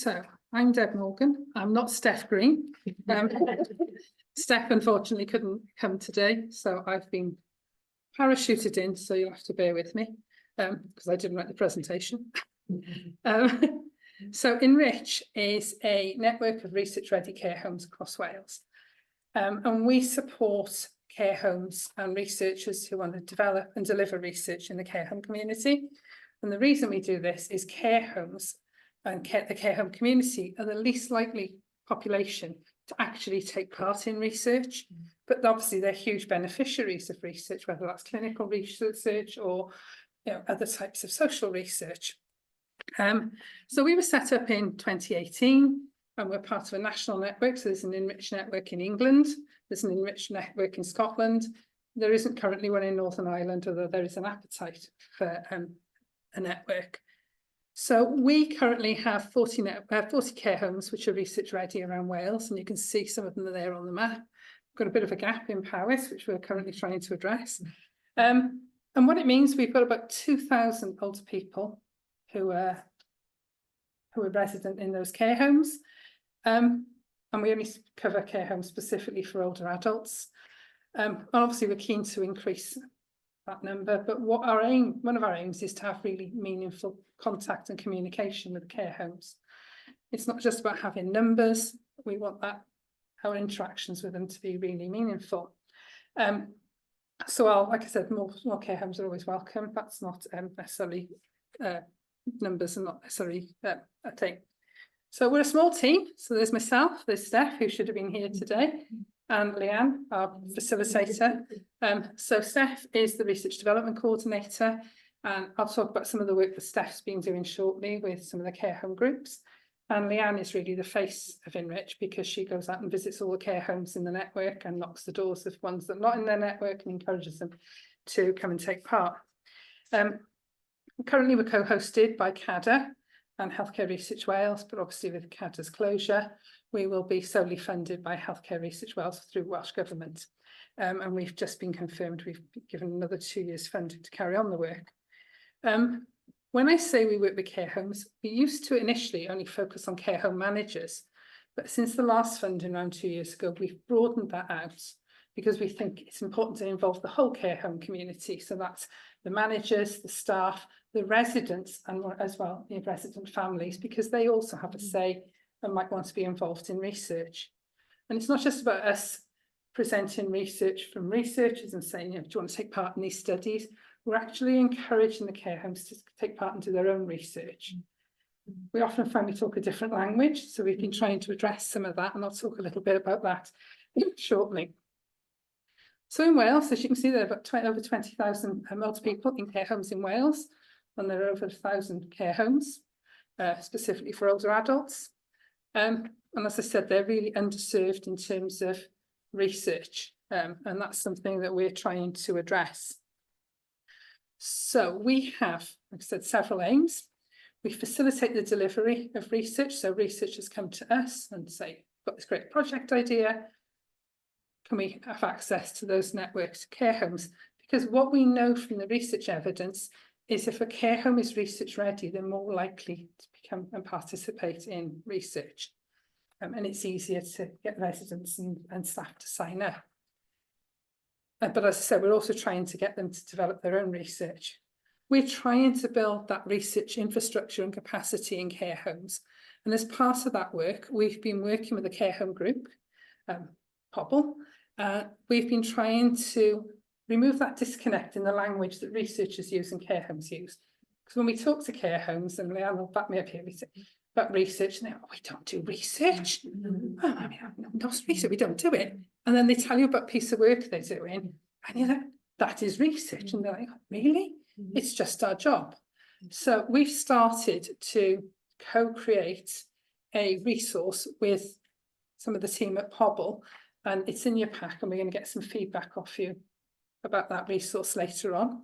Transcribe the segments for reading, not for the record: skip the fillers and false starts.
So I'm Deb Morgan. I'm not Steph Green. Steph unfortunately couldn't come today, so I've been parachuted in, so you'll have to bear with me because I didn't write the presentation. So ENRICH is a network of research-ready care homes across Wales. And we support care homes and researchers who want to develop and deliver research in the care home community. And the reason we do this is care homes and the care home community are the least likely population to actually take part in research. But obviously they're huge beneficiaries of research, whether that's clinical research or other types of social research. So we were set up in 2018 and we're part of a national network. So there's an ENRICH network in England, there's an ENRICH network in Scotland. There isn't currently one in Northern Ireland, although there is an appetite for a network. So we currently have 40 care homes which are research ready around Wales, and you can see some of them are there on the map. We've got a bit of a gap in Powys, which we're currently trying to address. And what it means, we've got about 2,000 older people who are resident in those care homes. And we only cover care homes specifically for older adults. And obviously we're keen to increase that number, but one of our aims is to have really meaningful contact and communication with care homes. It's not just about having numbers, we want our interactions with them to be really meaningful. So like I said, more care homes are always welcome. That's not necessarily numbers are not necessarily a thing. So we're a small team. So there's myself, there's Steph, who should have been here today, and Leanne, our facilitator. So Steph is the Research Development Coordinator, and I'll talk about some of the work that Steph's been doing shortly with some of the care home groups. And Leanne is really the face of ENRICH because she goes out and visits all the care homes in the network and knocks the doors of ones that are not in their network and encourages them to come and take part. Currently we're co-hosted by CADR and Healthcare Research Wales, but obviously with CADR's closure, we will be solely funded by Healthcare Research Wales through Welsh Government. And we've just been confirmed, we've been given another 2 years funding to carry on the work. When I say we work with care homes, we used to initially only focus on care home managers, but since the last funding round 2 years ago, we've broadened that out because we think it's important to involve the whole care home community. So that's the managers, the staff, the residents, and as well the resident families, because they also have a say and might want to be involved in research. And it's not just about us presenting research from researchers and saying, do you want to take part in these studies? We're actually encouraging the care homes to take part into their own research. We often find we talk a different language, so we've been trying to address some of that, and I'll talk a little bit about that shortly. So in Wales, as you can see, there are about over 20,000 older people in care homes in Wales, and there are over 1,000 care homes, specifically for older adults. And as I said, they're really underserved in terms of research, and that's something that we're trying to address. So we have, like I said, several aims. We facilitate the delivery of research. So researchers come to us and say, got this great project idea. Can we have access to those networks, care homes? Because what we know from the research evidence is if a care home is research ready, they're more likely to become and participate in research. And it's easier to get residents and staff to sign up. But as I said, we're also trying to get them to develop their own research. We're trying to build that research infrastructure and capacity in care homes. And as part of that work, we've been working with a care home group, Pobl. We've been trying to remove that disconnect in the language that researchers use and care homes use. Because when we talk to care homes, and Leanne will back me up here, we say about research, and they go, oh, we don't do research. Oh, I mean, no research, we don't do it. And then they tell you about a piece of work they're doing, and you're like, that is research. And they're like, really? It's just our job. So we've started to co-create a resource with some of the team at Pobl, and it's in your pack, and we're going to get some feedback off you about that resource later on.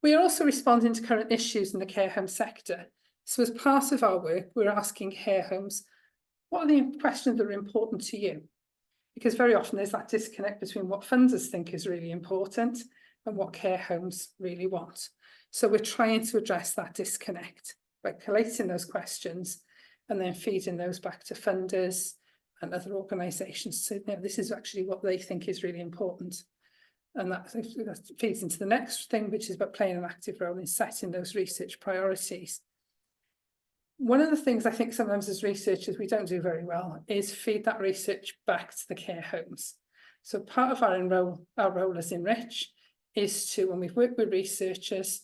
We are also responding to current issues in the care home sector. So as part of our work, we're asking care homes, what are the questions that are important to you? Because very often there's that disconnect between what funders think is really important and what care homes really want. So we're trying to address that disconnect by collating those questions and then feeding those back to funders and other organisations. So this is actually what they think is really important. And that feeds into the next thing, which is about playing an active role in setting those research priorities. One of the things I think sometimes as researchers we don't do very well is feed that research back to the care homes. So part of our role as ENRICH is to, when we've worked with researchers,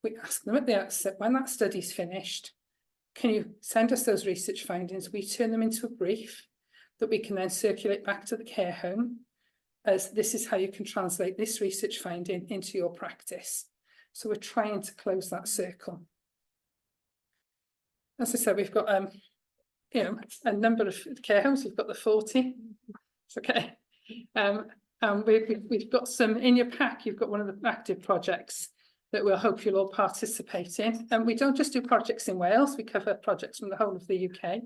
we ask them at the outset, when that study's finished, can you send us those research findings? We turn them into a brief that we can then circulate back to the care home, as this is how you can translate this research finding into your practice. So we're trying to close that circle. As I said, we've got a number of care homes. We've got the 40. It's okay. And we've got some in your pack. You've got one of the active projects that we'll hope you'll all participate in. And we don't just do projects in Wales. We cover projects from the whole of the UK.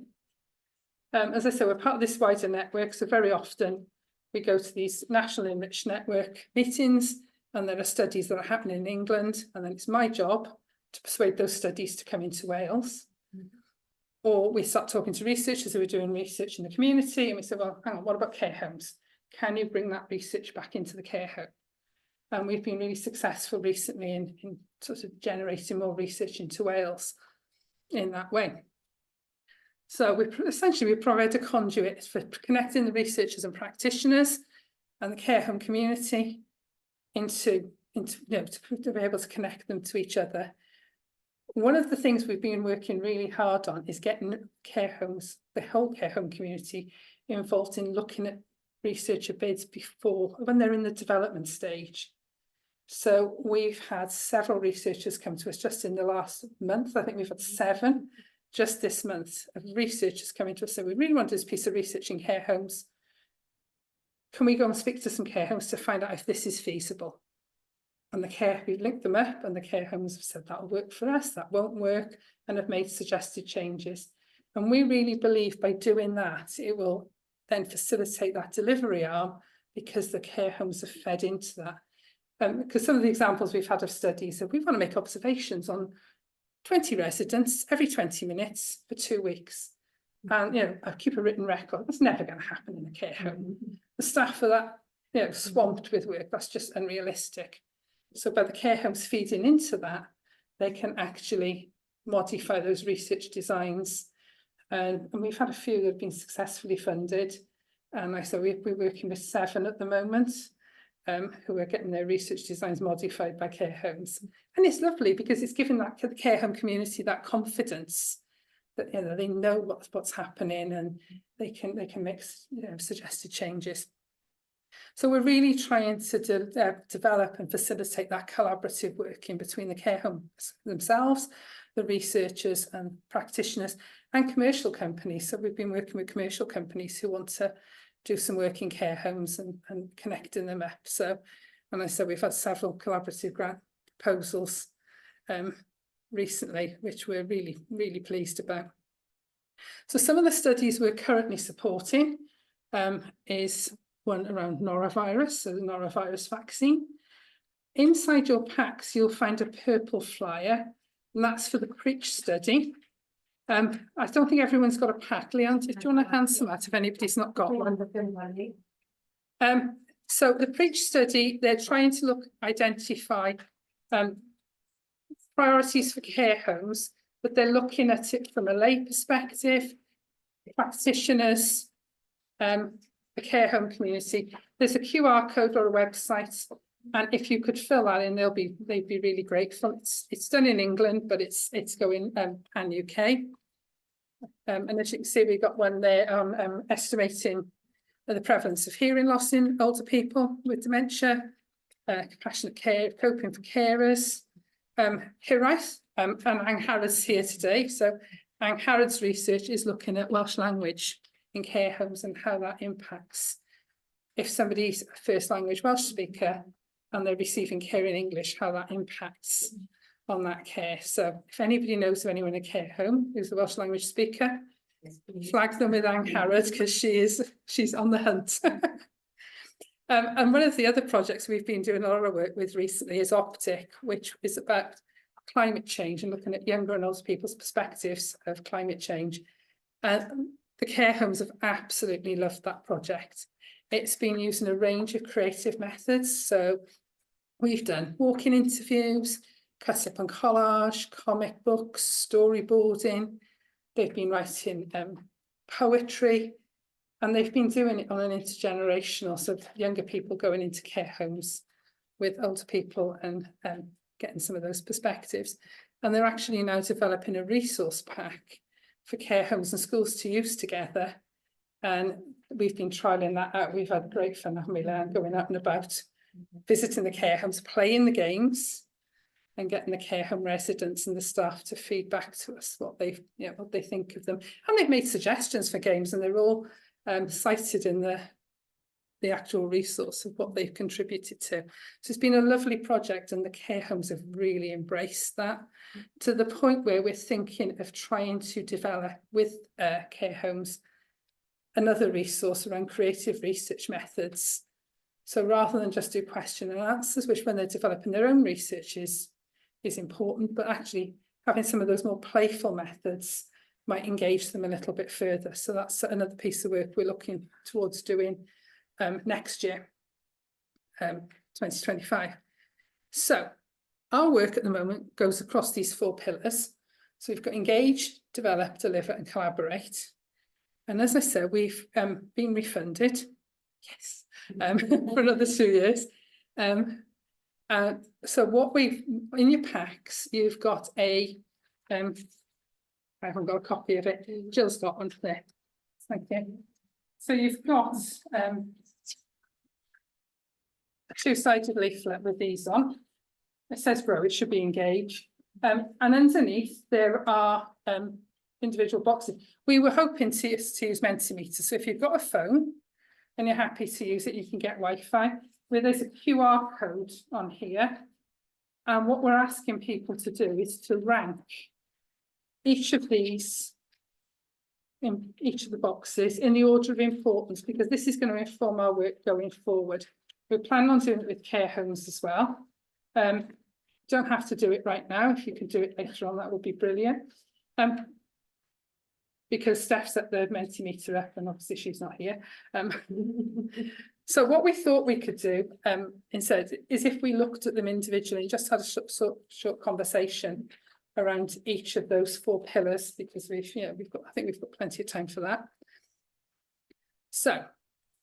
As I said, we're part of this wider network. So very often we go to these National ENRICH Network meetings, and there are studies that are happening in England. And then it's my job to persuade those studies to come into Wales. Or we start talking to researchers who are doing research in the community, and we say, well, hang on, what about care homes? Can you bring that research back into the care home? And we've been really successful recently in sort of generating more research into Wales in that way. So we provide a conduit for connecting the researchers and practitioners and the care home community to be able to connect them to each other. One of the things we've been working really hard on is getting care homes, the whole care home community, involved in looking at researcher bids before, when they're in the development stage. So we've had several researchers come to us just in the last month. I think we've had 7 just this month of researchers coming to us. So we really want this piece of research in care homes. Can we go and speak to some care homes to find out if this is feasible? And we've linked them up, and the care homes have said that'll work for us, that won't work, and have made suggested changes. And we really believe by doing that, it will then facilitate that delivery arm, because the care homes have fed into that. Because some of the examples we've had of studies that we want to make observations on 20 residents every 20 minutes for 2 weeks. And, I keep a written record. That's never going to happen in a care home. The staff are that, swamped with work. That's just unrealistic. So by the care homes feeding into that, they can actually modify those research designs. And we've had a few that have been successfully funded. And like I said, we're working with 7 at the moment who are getting their research designs modified by care homes. And it's lovely because it's giving that the care home community that confidence that they know what's happening, and they can make suggested changes. So we're really trying to develop and facilitate that collaborative working between the care homes themselves, the researchers and practitioners, and commercial companies. So we've been working with commercial companies who want to do some work in care homes and connecting them up. So, and I said we've had several collaborative grant proposals recently, which we're really, really pleased about. So some of the studies we're currently supporting is one around norovirus, so the norovirus vaccine. Inside your packs, you'll find a purple flyer, and that's for the PREACH study. I don't think everyone's got a pack. Leanne, do you want to hand some out if anybody's not got one? So the PREACH study, they're trying to identify priorities for care homes, but they're looking at it from a lay perspective, practitioners, the care home community. There's a QR code or a website, and if you could fill that in, they'd be really grateful. It's done in England, but it's going pan UK. And as you can see, we've got one there on estimating the prevalence of hearing loss in older people with dementia, compassionate care, coping for carers. Hiraeth and Angharad here today. So Angharad's research is looking at Welsh language in care homes and how that impacts if somebody's a first language Welsh speaker and they're receiving care in English, how that impacts on that care. So if anybody knows of anyone in a care home who's a Welsh language speaker, flag them with Angharad, because she's on the hunt. And one of the other projects we've been doing a lot of work with recently is Optic, which is about climate change and looking at younger and older people's perspectives of climate change. And the care homes have absolutely loved that project. It's been using a range of creative methods. So we've done walk-in interviews, cut up and collage, comic books, storyboarding. They've been writing poetry, and they've been doing it on an intergenerational, so younger people going into care homes with older people and getting some of those perspectives. And they're actually now developing a resource pack for care homes and schools to use together. And we've been trialling that out. We've had great fun, haven't we, Leanne, going out and about, visiting the care homes, playing the games, and getting the care home residents and the staff to feed back to us what they, what they think of them. And they've made suggestions for games, and they're all cited in the actual resource of what they've contributed to. So it's been a lovely project, and the care homes have really embraced that, to the point where we're thinking of trying to develop with care homes another resource around creative research methods. So rather than just do question and answers, which when they're developing their own research is important, but actually having some of those more playful methods might engage them a little bit further. So that's another piece of work we're looking towards doing next year, 2025. So our work at the moment goes across these 4 pillars. So we've got engage, develop, deliver and collaborate. And as I said, we've been refunded, yes, for another 2 years. So what we've, in your packs, you've got a, I haven't got a copy of it, Jill's got one there, thank you. So you've got a 2-sided leaflet with these on. It says grow, it should be engage. And underneath there are individual boxes. We were hoping to use Mentimeter. So if you've got a phone and you're happy to use it, you can get Wi-Fi. Where there's a QR code on here. And what we're asking people to do is to rank each of these in each of the boxes in the order of importance, because this is going to inform our work going forward. We're planning on doing it with care homes as well. Don't have to do it right now. If you can do it later on, that would be brilliant. Because Steph's at the Mentimeter up and obviously she's not here. So what we thought we could do instead is if we looked at them individually and just had a short conversation around each of those 4 pillars, because I think we've got plenty of time for that. So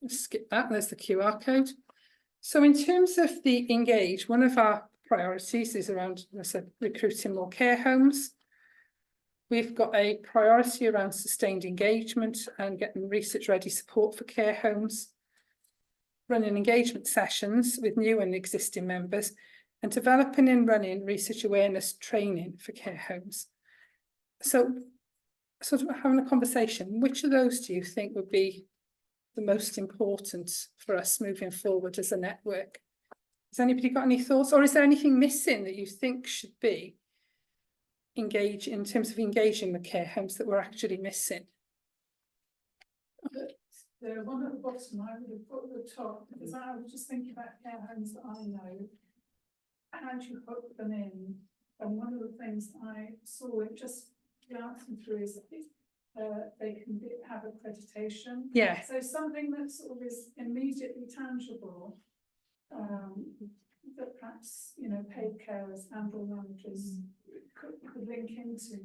let's skip that. There's the QR code. So in terms of the engage, one of our priorities is around, as I said, recruiting more care homes. We've got a priority around sustained engagement and getting research ready support for care homes, running engagement sessions with new and existing members, and developing and running research awareness training for care homes. So sort of having a conversation, which of those do you think would be the most important for us moving forward as a network? Has anybody got any thoughts, or is there anything missing that you think should be engage in terms of engaging the care homes that we're actually missing? The one at the bottom I would have put at the top, because I was just thinking about care homes that I know. How do you put them in? And one of the things I saw it just glancing through is they can have accreditation. Yeah. So something that sort of is immediately tangible, that perhaps paid carers and or managers could link into,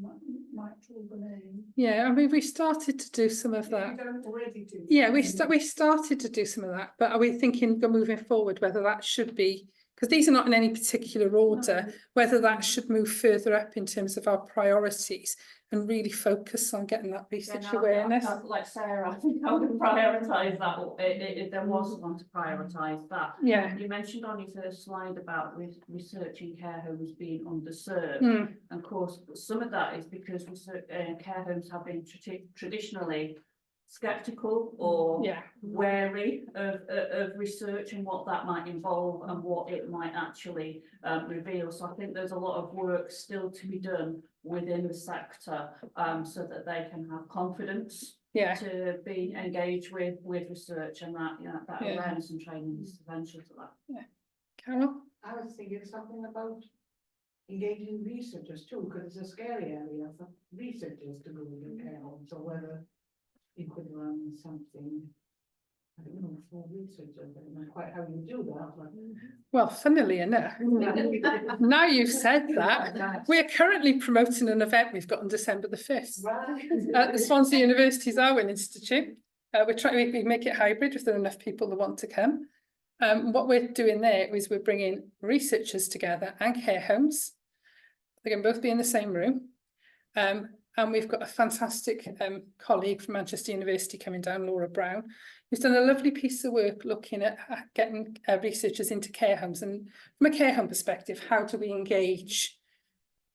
might draw them in. Yeah, I mean, we started to do some of that. You don't already do. Yeah, we started to do some of that, but are we thinking moving forward whether that should be, because these are not in any particular order, no, whether that should move further up in terms of our priorities and really focus on getting that research awareness? Like Sarah, I think I would prioritise that if there was one to prioritise that. Yeah. You mentioned on your first slide about researching care homes being underserved. And of course, some of that is because care homes have been traditionally sceptical or wary of research and what that might involve and what it might actually reveal. So I think there's a lot of work still to be done within the sector so that they can have confidence to be engaged with research, and that that awareness and training is essential to that. Carol? I was thinking something about engaging researchers too, because it's a scary area for researchers to go into care homes, or whether you could run something, I don't know, for researchers, I don't know quite how you do that, but. Well, funnily enough, now you've said that, we're currently promoting an event we've got on December the 5th at the Swansea University's Arwen Institute. We're trying to make it hybrid if there are enough people that want to come. What we're doing there is we're bringing researchers together and care homes. They can both be in the same room. And we've got a fantastic colleague from Manchester University coming down, Laura Brown, who's done a lovely piece of work looking at getting researchers into care homes. And from a care home perspective, how do we engage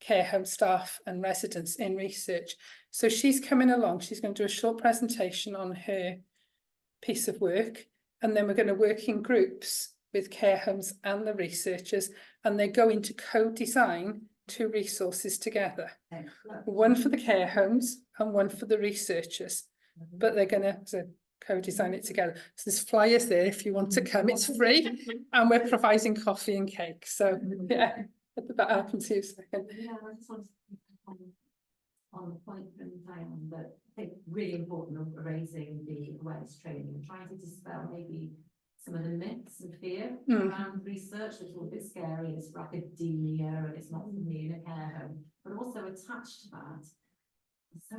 care home staff and residents in research? So she's coming along, she's going to do a short presentation on her piece of work, and then we're going to work in groups with care homes and the researchers, and they're going to co-design 2 resources together, one for the care homes and one for the researchers, but they're going to co-design it together. So there's flyers there if you want to come, it's free, and we're providing coffee and cake. So yeah, at the back, I can see a second. Yeah, I just want to on the point from Diane, that I think really important of raising the awareness training and trying to dispel maybe some of the myths and fear around research. It's all a bit scary, it's for academia and it's not for me in a care home, but also attached to that, it's so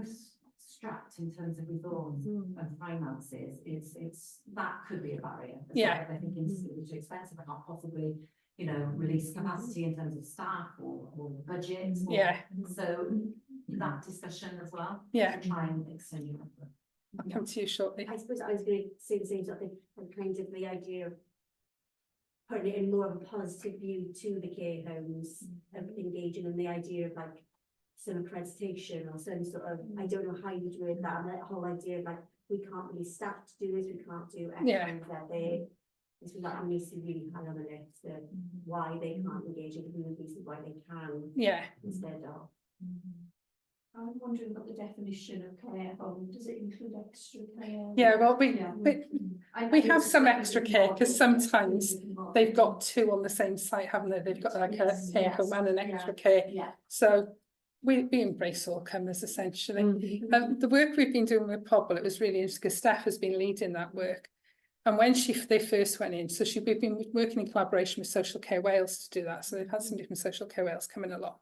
strapped in terms of resource and finances. It's that could be a barrier. Yeah, I think it's too expensive and not possibly, you know, release capacity in terms of staff or budget. yeah. So that discussion as well. Yeah. To try and extend your. I'll come to you shortly. I suppose I was going to say the same sort of thing, and kind of the idea of putting it in more of a positive view to the care homes, of engaging in the idea of like some accreditation or some sort of, I don't know how you do it, that, and that whole idea of like, we can't really staff to do this, we can't do X, Yeah. Y, Z. This was like needs to really high on the list of why they can't engage in communities and why they can Yeah. instead of. I'm wondering about the definition of care home. Does it include extra care? Yeah, well, Yeah. we have some extra care because sometimes they've got 2 on the same site, haven't they? They've got like a care home and an extra care. Yeah. So we embrace all comers essentially. The work we've been doing with Pobble, it was really interesting because Steph has been leading that work. And when they first went in, we've been working in collaboration with Social Care Wales to do that. So they've had somebody from Social Care Wales coming along.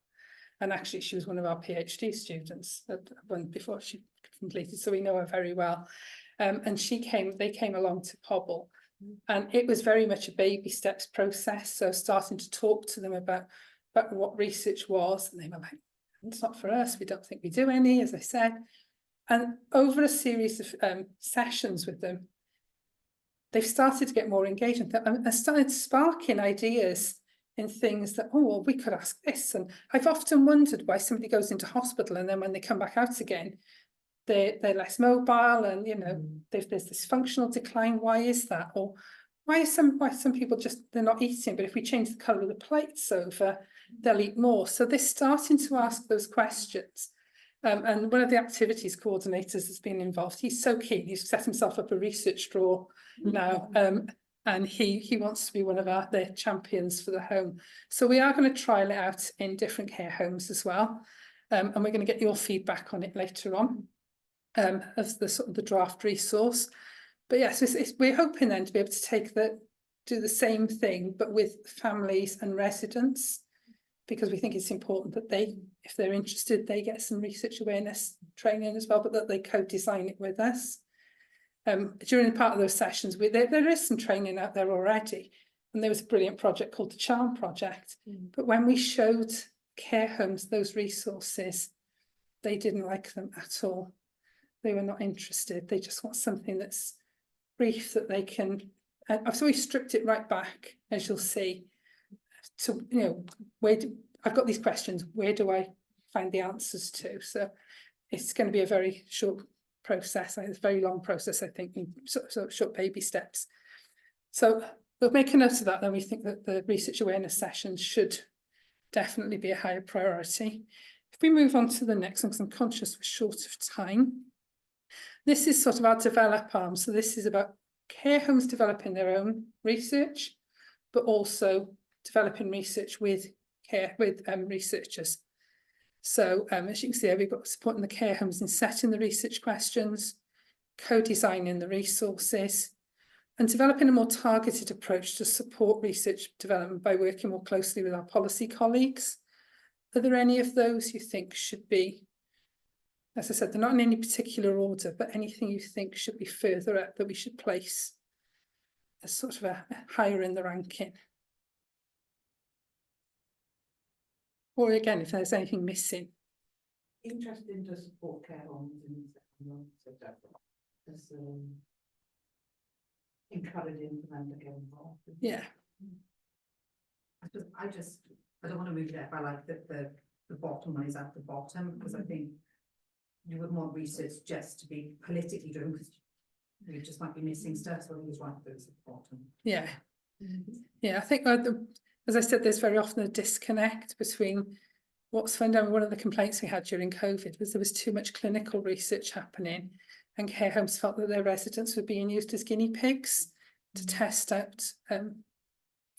And actually she was one of our PhD students one before she completed, so we know her very well. And they came along to Pobble, and it was very much a baby steps process. So starting to talk to them about what research was, and they were like, it's not for us, we don't think we do any, as I said. And over a series of sessions with them, they've started to get more engagement and started sparking ideas in things that, oh, well, we could ask this. And I've often wondered why somebody goes into hospital and then when they come back out again, they're less mobile, and you know, there's this functional decline. Why is that? Or why some people just, they're not eating, but if we change the colour of the plates over, they'll eat more. So they're starting to ask those questions. And one of the activities coordinators has been involved. He's so keen. He's set himself up a research drawer now. And he wants to be one of their champions for the home. So we are going to trial it out in different care homes as well. And we're going to get your feedback on it later on, as the sort of the draft resource. But yes, we're hoping then to be able to do the same thing, but with families and residents, because we think it's important that if they're interested, they get some research awareness training as well, but that they co-design it with us. During the part of those sessions, there is some training out there already, and there was a brilliant project called the Charm Project. But when we showed care homes those resources, they didn't like them at all. They were not interested. They just want something that's brief that they can. So we stripped it right back, as you'll see. To I've got these questions. Where do I find the answers to? So it's going to be a very short process. It's a very long process, I think, in sort of short baby steps. So we'll make a note of that. Then we think that the research awareness sessions should definitely be a higher priority. If we move on to the next one, because I'm conscious we're short of time. This is sort of our develop arm. So this is about care homes developing their own research, but also developing research with researchers. So as you can see there, we've got supporting the care homes in setting the research questions, co-designing the resources, and developing a more targeted approach to support research development by working more closely with our policy colleagues. Are there any of those you think should be, as I said, they're not in any particular order, but anything you think should be further up that we should place as sort of a higher in the ranking? Or again, if there's anything missing. Interesting to support care homes in as encouraging for them to get involved. Yeah. I don't want to move it up. I like that the bottom one is at the bottom, because I think you wouldn't want research just to be politically driven, because you just might be missing stuff. So I think it's right that it's at the bottom. Yeah. Yeah, I think as I said, there's very often a disconnect between what's fundamental. One of the complaints we had during COVID was there was too much clinical research happening, and care homes felt that their residents were being used as guinea pigs to test out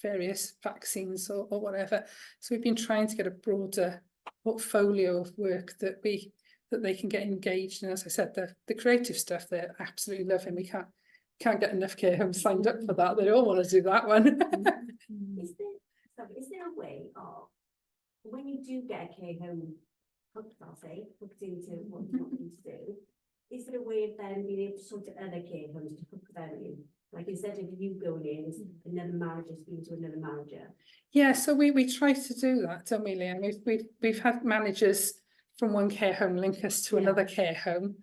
various vaccines or whatever. So we've been trying to get a broader portfolio of work that they can get engaged in. As I said, the creative stuff they're absolutely loving. We can't get enough care homes signed up for that. They all want to do that one. Is there a way of, when you do get a care home hooked into what you want them to do, is there a way of then being able to sort of other care homes to hook them in? Like instead of you going in, is another manager speaking to another manager? Yeah, so we try to do that, don't we, Liam? We've had managers from one care home link us to another care home.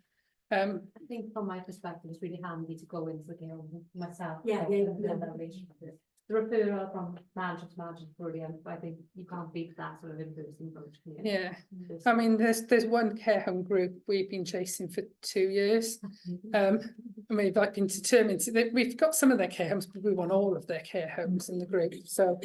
I think from my perspective, it's really handy to go into the care home myself. The referral from manager to manager is brilliant, but I think you can't beat that sort of in-person approach. Yeah, I mean, there's one care home group we've been chasing for 2 years. And we've like been determined to, we've got some of their care homes, but we want all of their care homes in the group. So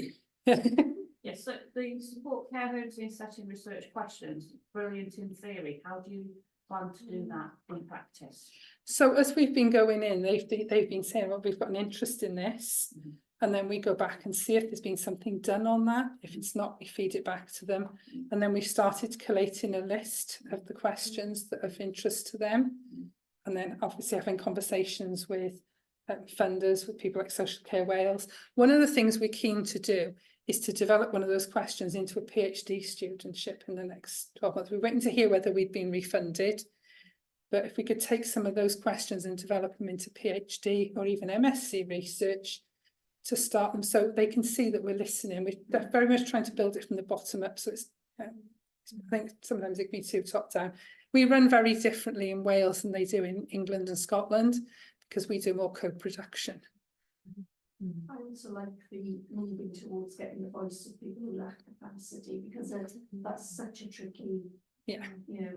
Yes, so the support care homes in setting research questions, brilliant in theory. How do you plan to do that in practice? So as we've been going in, they've been saying, well, we've got an interest in this. And then we go back and see if there's been something done on that. If it's not, we feed it back to them. And then we've started collating a list of the questions that are of interest to them. And then obviously having conversations with funders, with people like Social Care Wales. One of the things we're keen to do is to develop one of those questions into a PhD studentship in the next 12 months. We're waiting to hear whether we've been refunded. But if we could take some of those questions and develop them into PhD or even MSc research, to start them so they can see that we're listening. We're very much trying to build it from the bottom up. So it's, I think sometimes it can be too top down. We run very differently in Wales than they do in England and Scotland because we do more co-production. I also like the moving towards getting the voice of people who lack capacity, because that's such a tricky, Yeah. You know,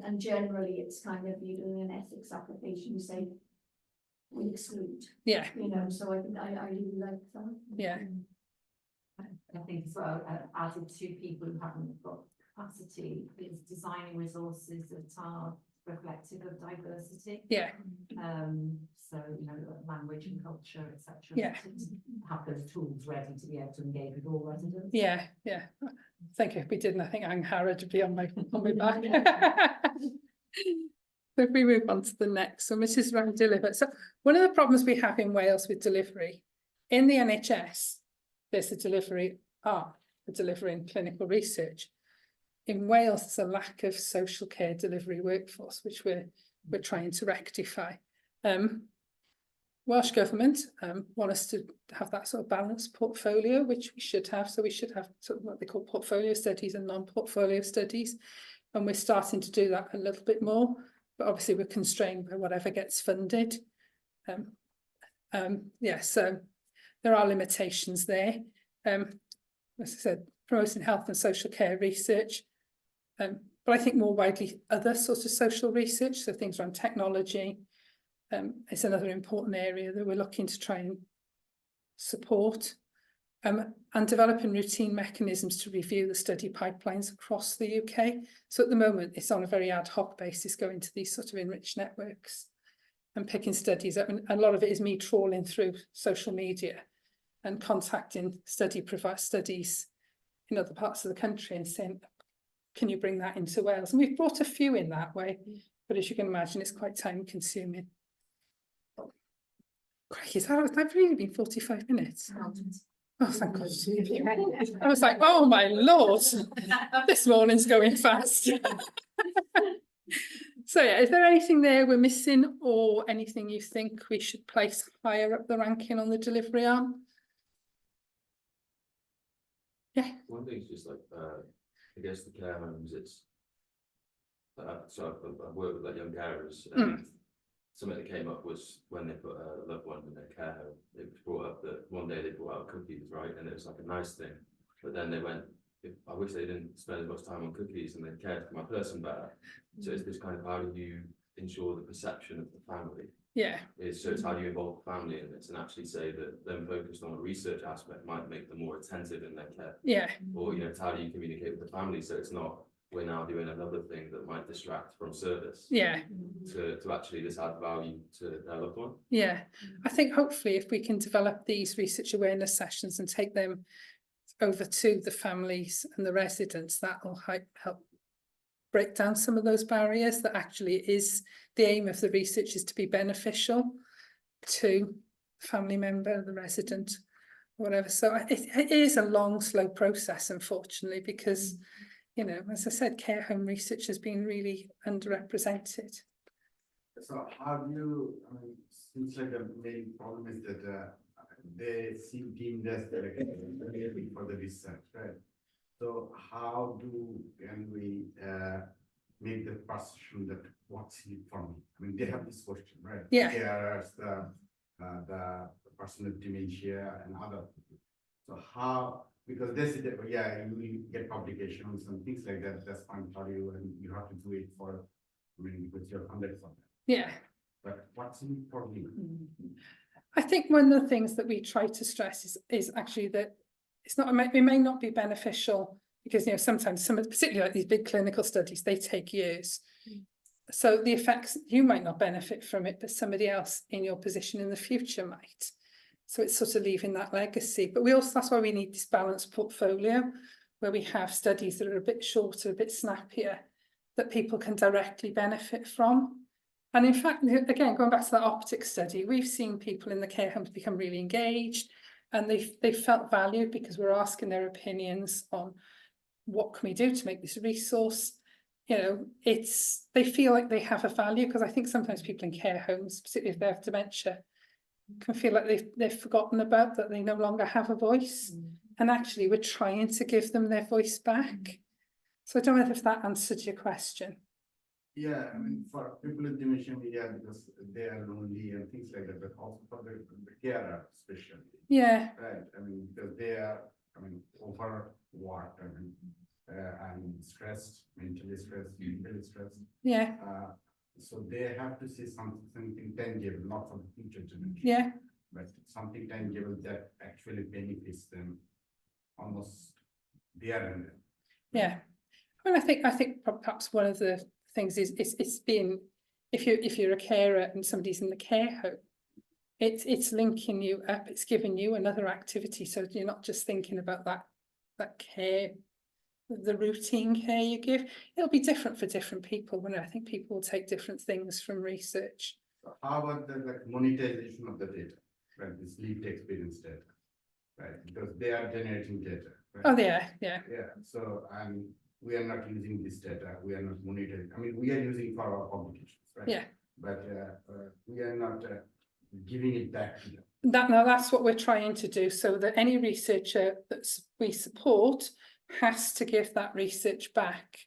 and generally it's kind of, you're doing an ethics application, you say, we exclude. Yeah. You know, so I really like that. Yeah. I think as well, added to people who haven't got capacity is designing resources that are reflective of diversity. Yeah. So, you know, language and culture, etc. Yeah. Have those tools ready to be able to engage with all residents. Yeah, yeah. I think if we didn't, I think Angharad would be on my back. So if we move on to the next one, which is around deliver. So one of the problems we have in Wales with delivery, in the NHS, there's a delivery arm for delivering clinical research. In Wales, there's a lack of social care delivery workforce, which we're trying to rectify. Welsh Government want us to have that sort of balanced portfolio, which we should have. So we should have sort of what they call portfolio studies and non-portfolio studies. And we're starting to do that a little bit more. But obviously we're constrained by whatever gets funded. Yeah, so there are limitations there. As I said, promoting health and social care research, but I think more widely other sorts of social research, so things around technology, is another important area that we're looking to try and support. And developing routine mechanisms to review the study pipelines across the UK. So at the moment, it's on a very ad hoc basis, going to these sort of enriched networks and picking studies up. And a lot of it is me trawling through social media and contacting studies in other parts of the country and saying, can you bring that into Wales? And we've brought a few in that way, but as you can imagine, it's quite time consuming. Crikey, that's really been 45 minutes. Oh, thank God. I was like, oh my Lord, this morning's going fast. So yeah, is there anything there we're missing or anything you think we should place higher up the ranking on the delivery arm? Yeah. One thing's just like, I guess the care homes, it's, so I've worked with like young carers, and something that came up was when they put a loved one in their care home, it was brought up that one day they brought out cookies, right? And it was like a nice thing, but then they went, I wish they didn't spend as much time on cookies and they cared for my person better. So it's this kind of, how do you ensure the perception of the family? Yeah. So it's how do you involve the family in this and actually say that them focused on a research aspect might make them more attentive in their care. Yeah. Or, you know, how do you communicate with the family so it's not, we're now doing another thing that might distract from service. Yeah. To actually just add value to their loved one. Yeah. I think hopefully if we can develop these research awareness sessions and take them over to the families and the residents, that will help break down some of those barriers, that actually is the aim of the research is to be beneficial to the family member, the resident, whatever. So it is a long, slow process, unfortunately, because, you know, as I said, care home research has been really underrepresented. So how do you, I mean, seems like the main problem is that they seem deemed as for the research, right? So how can we make the perception that what's in it for me? I mean, they have this question, right? Yeah. Carers, the person with dementia and other people. So how, because they say that, yeah, you will get publications and things like that, that's fine for you and you have to do it for, I mean, with your funded for that. Yeah. But what's in it for me? I think one of the things that we try to stress is actually that it's not, it may not be beneficial because, you know, sometimes particularly like these big clinical studies, they take years. So the effects, you might not benefit from it, but somebody else in your position in the future might. So it's sort of leaving that legacy. But we also, that's why we need this balanced portfolio where we have studies that are a bit shorter, a bit snappier, that people can directly benefit from. And in fact, again, going back to that optics study, we've seen people in the care homes become really engaged and they felt valued because we're asking their opinions on what can we do to make this a resource. You know, they feel like they have a value, because I think sometimes people in care homes, particularly if they have dementia, can feel like they've forgotten about that, they no longer have a voice. And actually we're trying to give them their voice back. So I don't know if that answered your question. Yeah, I mean, for people with dementia, yeah, because they are lonely and things like that, but also for the carer especially. Yeah. Right, I mean, because they are, I mean, overworked, I mean, and stressed, mentally stressed, physically stressed. Yeah. So they have to see something tangible, not for the future generation. Yeah. But something tangible that actually benefits them almost there and then. Yeah. I mean, I think perhaps one of the things is it's been, if you're a carer and somebody's in the care home, it's linking you up, it's giving you another activity, so you're not just thinking about that care, the routine care you give. It'll be different for different people. When I think people will take different things from research. So how about the monetization of the data, right? This lived experience data, right? Because they are generating data. Right? Oh yeah. So we are not using this data. We are not monitoring. I mean, we are using for our publications, right? Yeah. But we are not giving it back to them. That's what we're trying to do, so that any researcher that we support has to give that research back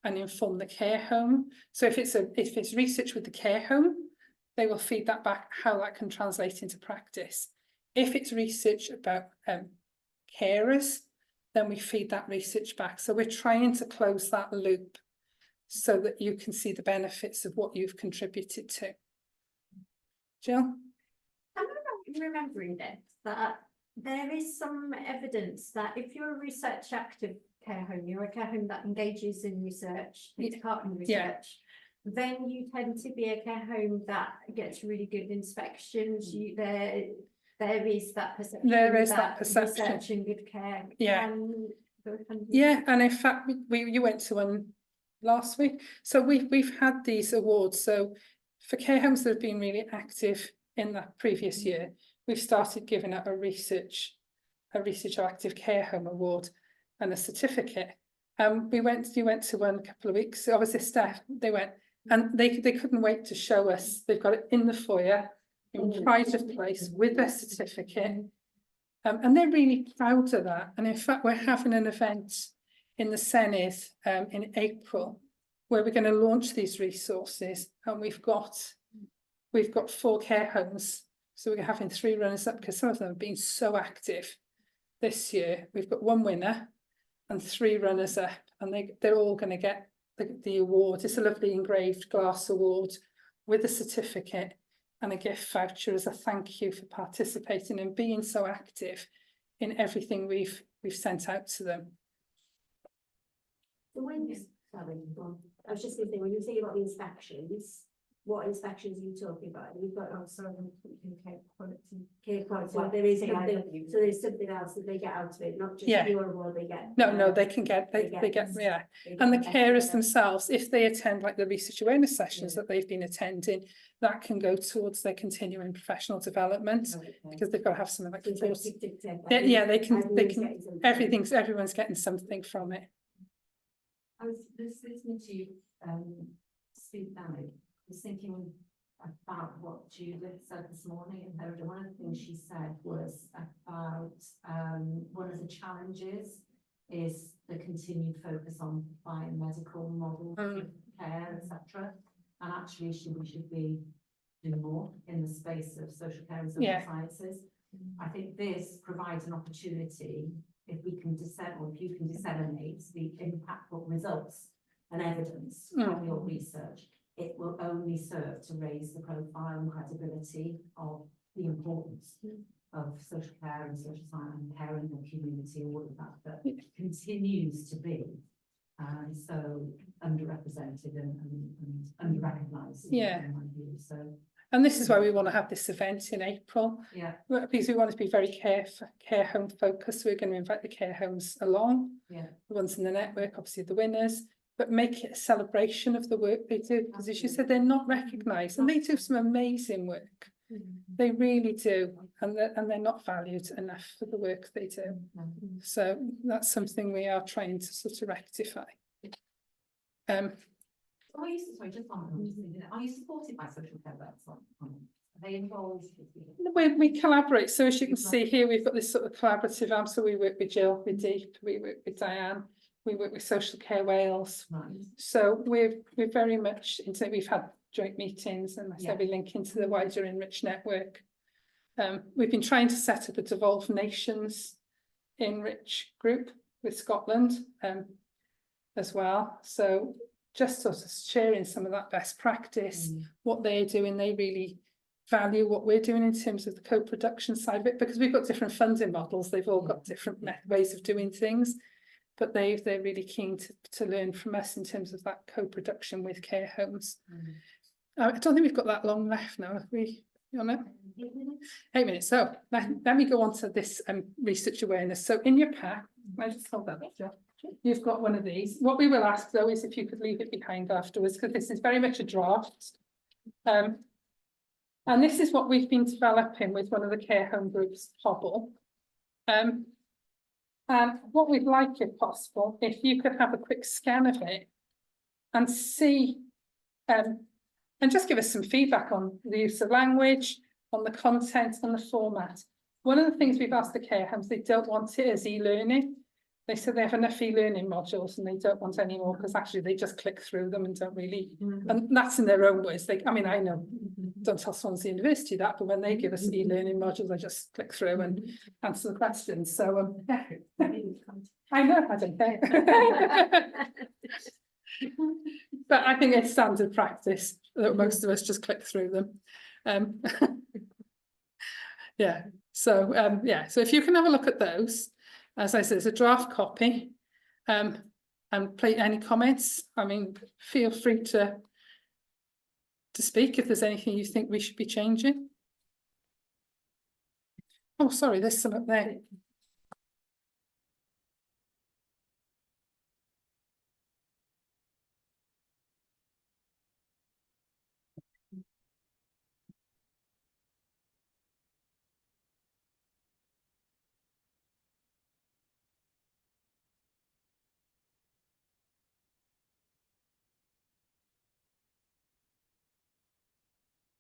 and inform the care home. So if it's research with the care home, they will feed that back, how that can translate into practice. If it's research about carers, then we feed that research back. So we're trying to close that loop so that you can see the benefits of what you've contributed to. Jill? I'm remembering this, that there is some evidence that if you're a research active care home, you're a care home that engages in research, takes part in research, then you tend to be a care home that gets really good inspections. There is that perception. There is that perception. Research and good care Yeah, and in fact, you went to one last week, so we've had these awards, so for care homes that have been really active in that previous year, we've started giving out a research or active care home award and a certificate. You went to one a couple of weeks, so obviously staff, they went, and they couldn't wait to show us, they've got it in the foyer, in pride of place, with their certificate. And they're really proud of that, and in fact, we're having an event in the Senedd in April, where we're going to launch these resources, and we've got 4 care homes, so we're having 3 runners up, because some of them have been so active this year. We've got 1 winner and 3 runners up, and they're all going to get the award. It's a lovely engraved glass award with a certificate and a gift voucher as a thank you for participating and being so active in everything we've sent out to them. So sorry, go on. I was just going to say, when you say about the inspections, what inspections are you talking about? We've got also care quality. So there is something, so there's something else that they get out of it, not just your award. They get no, they can get they get and the carers themselves, if they attend like the research awareness sessions that they've been attending, that can go towards their continuing professional development, because they've got to have something like they can everyone's getting something from it. I was listening to you speak, Danny. I was thinking about what Judith said this morning, and one of the things she said was about one of the challenges is the continued focus on biomedical models of care, etc. And actually, we should be doing more in the space of social care and social sciences. I think this provides an opportunity, if we can if you can disseminate the impactful results and evidence from your research, it will only serve to raise the profile and credibility of the importance of social care and social science and care in the community, all of that continues to be so underrepresented and under-recognised. So, and this is why we want to have this event in April. Because we want to be very care home focused. We're going to invite the care homes along. The ones in the network, obviously the winners, but make it a celebration of the work they do. Because as you said, they're not recognised, and they do some amazing work. They really do, and they're not valued enough for the work they do. So that's something we are trying to sort of rectify. Are you supported by social care reps? Are they involved? We collaborate. So as you can see here, we've got this sort of collaborative arm. So we work with Jill, with Deep, we work with Diane, we work with Social Care Wales. So we're very much into. We've had joint meetings, and so we link into the wider ENRICH network. We've been trying to set up a Devolved Nations ENRICH group with Scotland as well. So just sort of sharing some of that best practice, what they're doing. They really value what we're doing in terms of the co-production side of it, because we've got different funding models. They've all got different ways of doing things, but they're really keen to learn from us in terms of that co-production with care homes. I don't think we've got that long left now, have we? You know? 8 minutes. So let me go on to this research awareness. So in your pack, I just hold that up, Jill. You've got one of these. What we will ask though is if you could leave it behind afterwards, because this is very much a draft. And this is what we've been developing with one of the care home groups, Hobble. And what we'd like, if possible, if you could have a quick scan of it and see, and just give us some feedback on the use of language, on the content and the format. One of the things we've asked the care homes, they don't want it as e-learning. They said they have enough e-learning modules and they don't want any more, because actually they just click through them and don't really, and that's in their own words. I mean, I know, don't tell Swansea University that, but when they give us e-learning modules, I just click through and answer the questions. So, yeah. I know, I don't care. But I think it's standard practice that most of us just click through them. So if you can have a look at those, as I said, it's a draft copy, and any comments. I mean, feel free to speak if there's anything you think we should be changing. Oh, sorry, there's some up there.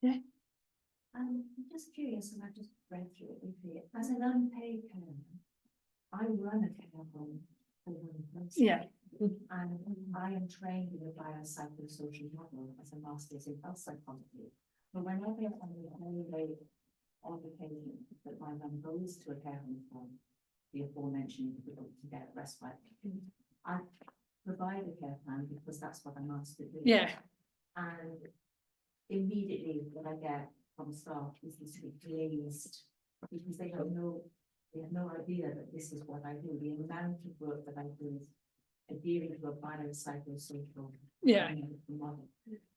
I'm just curious, and I've just read through it with you. As an unpaid parent, I run a care home. for young person. Yeah. And I am trained in a biopsychosocial model as a master's in health psychology. But whenever I'm in any occasion that my mum goes to a care home from the aforementioned difficult to get respite, I provide a care plan because that's what I'm asked to do. Yeah. And immediately what I get from staff is this glazed, because they have no idea that this is what I do. The amount of work that I do is adhering to a biopsychosocial model.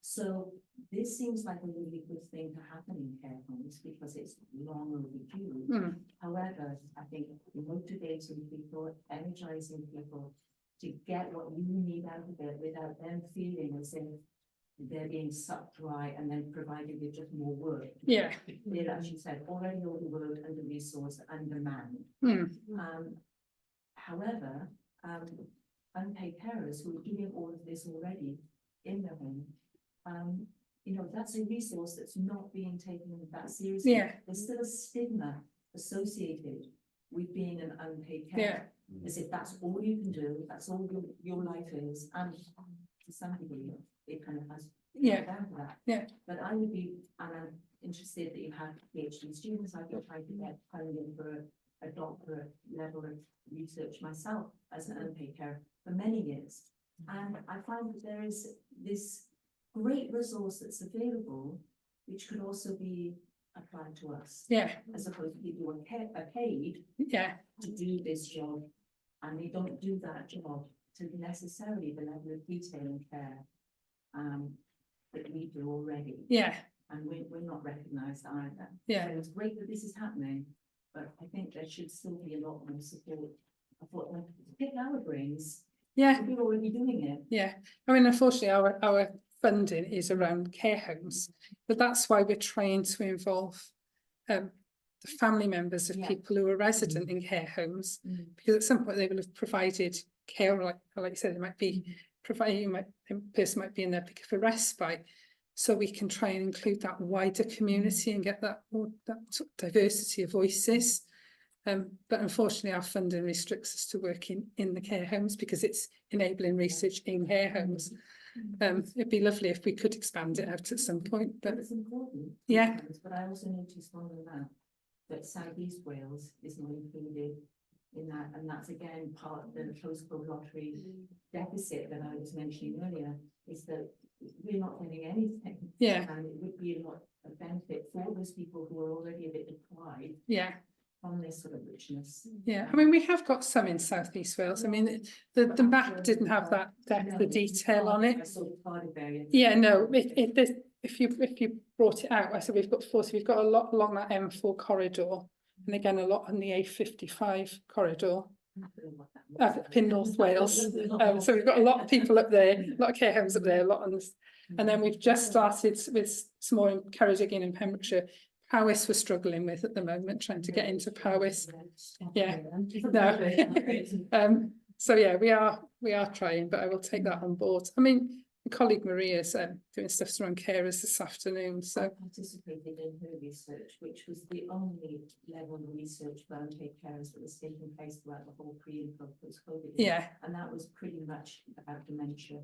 So this seems like a really good thing to happen in care homes because it's long overdue. However, I think motivating people, energizing people to get what you need out of it without them feeling as if they're being sucked dry and then provided with just more work. Yeah. They actually said already overworked, under resourced, undermanned. However, unpaid carers who are doing all of this already in their home, you know, that's a resource that's not being taken that seriously. Yeah. There's still a stigma associated with being an unpaid carer, as if that's all you can do, that's all your life is, and to some degree, it kind of has down to that. Yeah. But I would be, and I'm interested that you have PhD students. I've been trying to get funding for a doctorate level of research myself as an unpaid carer for many years. And I find that there is this great resource that's available, which could also be applied to us. Yeah. As opposed to people who are paid to do this job, and they don't do that job to necessarily the level of detail and care that we do already. Yeah. And we're not recognised either. Yeah. So it's great that this is happening, but I think there should still be a lot more support. I thought, well, pick our brains. Yeah. We're already doing it. Yeah. I mean, unfortunately, our funding is around care homes, but that's why we're trying to involve the family members of people who are resident in care homes, because at some point they will have provided care, like you said, it might be providing, the person might be in there because of respite. So we can try and include that wider community and get that sort of diversity of voices. But unfortunately, our funding restricts us to working in the care homes because it's enabling research in care homes. It'd be lovely if we could expand it out at some point, but it's important. Yeah. But I also noticed on the map that South East Wales is not included in that, and that's again part of the postcode lottery deficit that I was mentioning earlier, is that we're not getting anything. Yeah. And it would be a lot of benefit for those people who are already a bit deprived. Yeah. From this sort of richness. Yeah, I mean, we have got some in South East Wales. I mean, the map didn't have that depth of detail on it. Yeah, no, if you brought it out, I said we've got we've got a lot along that M4 corridor, and again a lot on the A55 corridor up in North Wales. So we've got a lot of people up there, a lot of care homes up there, a lot on this, and then we've just started with some more in Ceredigion in Pembrokeshire. Powys we're struggling with at the moment, trying to get into Powys. Yeah, no. So yeah, we are trying, but I will take that on board. I mean, my colleague Maria's doing stuff around carers this afternoon. So I participated in her research, which was the only level of research for unpaid carers that was taking place throughout the whole pre and post COVID. Yeah, and that was pretty much about dementia.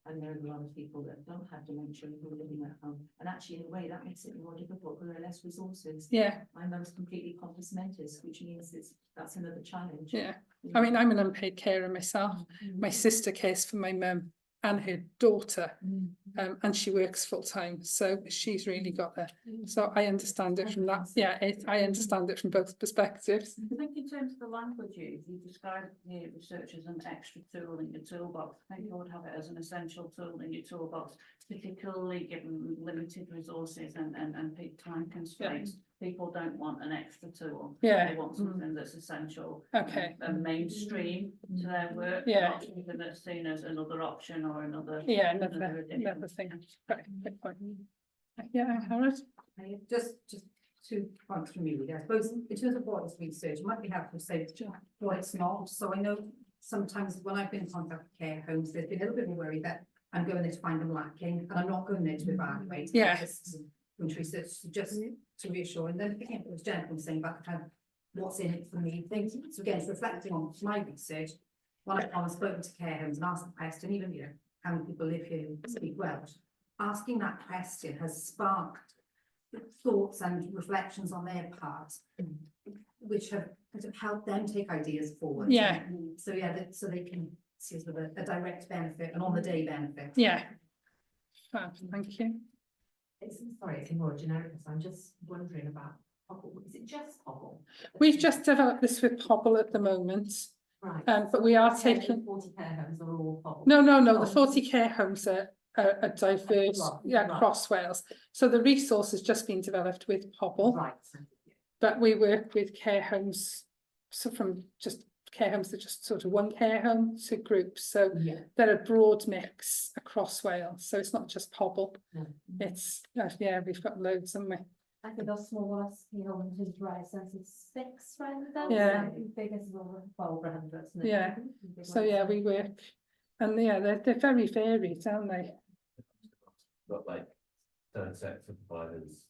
And there are a lot of people that don't have dementia who are living at home. And actually, in a way, that makes it more difficult because there are less resources. Yeah. My mum's completely compos mentis, which means that's another challenge. Yeah. I mean, I'm an unpaid carer myself. My sister cares for my mum and her daughter, and she works full time. So she's really got there. So I understand it from that. Yeah, I understand it from both perspectives. I think in terms of the language use, you describe the research as an extra tool in your toolbox. I think you would have it as an essential tool in your toolbox, particularly given limited resources and peak time constraints. People don't want an extra tool. Yeah. They want something that's essential. Okay. And mainstream to their work. Yeah. Not something that's seen as another option or another. Yeah, another thing. Right, good point. Yeah, Howard? Just 2 points from me, I suppose, in terms of what is research, it might be helpful to say what it's not. So I know sometimes when I've been in contact with care homes, there's been a little bit of a worry that I'm going there to find them lacking, and I'm not going there to evaluate. Yeah. into research, just to reassure, and then again, it was Jennifer saying about kind of what's in it for me, things, so again, it's reflecting on my research. When I've gone and spoken to care homes and asked the question, even, you know, how many people live here who speak Welsh, asking that question has sparked thoughts and reflections on their part, which have helped them take ideas forward. Yeah. So yeah, so they can see sort of a direct benefit, an on the day benefit. Yeah. Fab, thank you. It's, sorry, it's more generic, so I'm just wondering about Pobble. Is it just Pobble? We've just developed this with Pobble at the moment, Right. but we are The taking, 40 care homes are all Pobble. no, the Oh. 40 care homes are diverse, Right, yeah, right. across Wales. So the resource has just been developed with Pobble, Right. but we work with care homes, so from just care homes that just sort of one care home to groups. So Yeah. they're a broad mix across Wales. So it's not just Pobble. No. It's, yeah, we've got loads, haven't we? I think the smallest, you know, is right, since it's 6 residents. Yeah. And the biggest is over 1,200. isn't it? Yeah. So yeah, we work, and yeah, they're very varied, aren't they? Got like third sector providers,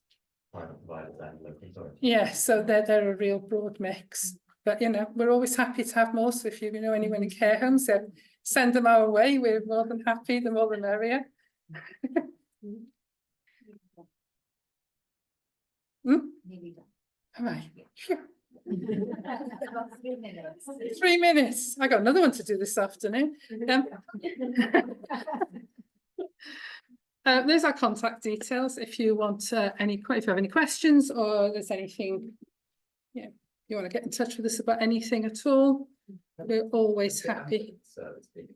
private providers and local authorities. Yeah, so they're a real broad mix. But you know, we're always happy to have more. So if you know anyone in care homes, send them our way. We're more than happy. The more the merrier. All right. Phew. 3 minutes. I got another one to do this afternoon. There's our contact details if you want if you have any questions or there's anything, yeah, you want to get in touch with us about anything at all. We're always happy. Service people.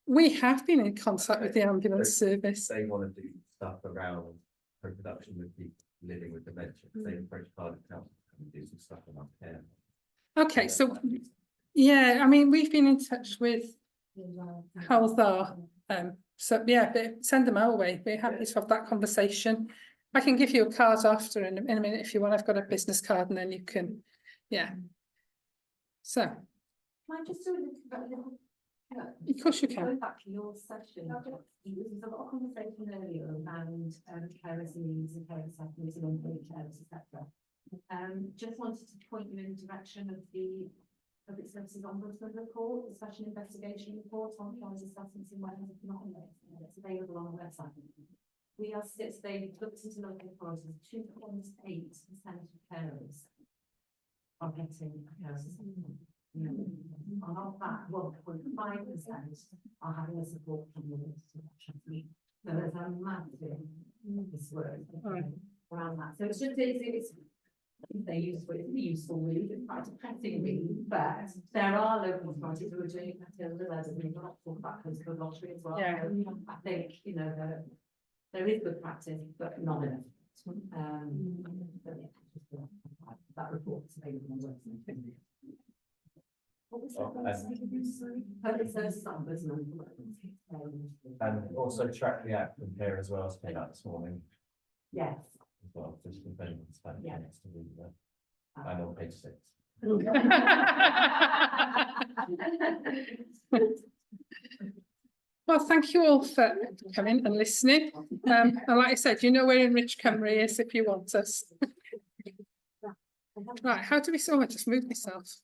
We have been in contact with the ambulance service. They want to do stuff around co-production with people living with dementia. They approach Cardiff Council and do some stuff around care. Okay, so yeah, I mean, we've been in touch with Health. So yeah, send them our way. We're happy to have that conversation. I can give you a card after in a minute if you want. I've got a business card and then you can, yeah. So, Can I just do a little of course you can. going back to your session, there was a lot of conversation earlier around carers needs and carers settings and unpaid carers, etc. Just wanted to point you in the direction of the Public Services Ombudsman report, the special investigation report on carers assessments in Wales. It's not on there, it's available on the website. We are they looked into local authorities, 2.8% of carers are getting carers assessment. And of that, 1.5% are having a support from the institution. So there's a massive work around that. So it's just they're useful really, it's quite depressing really, but there are local authorities who are doing it better than others, and we've got to talk about postcode lottery as well. Yeah. I think, you know, there is good practice, but not enough. But yeah, that report is available on the website. What was that? Public Services Ombudsman. And also track the app from here as well as came out this morning Yes. as well, just for payments and Yeah. next to read that. And on page 6. Well, thank you all for coming and listening. And like I said, you know where ENRICH Cymru is if you want us. Right, how do we I just moved myself.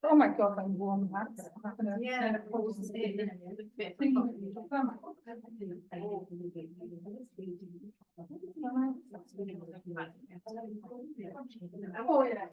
Oh my God, I'm warm. Yeah. Oh yeah.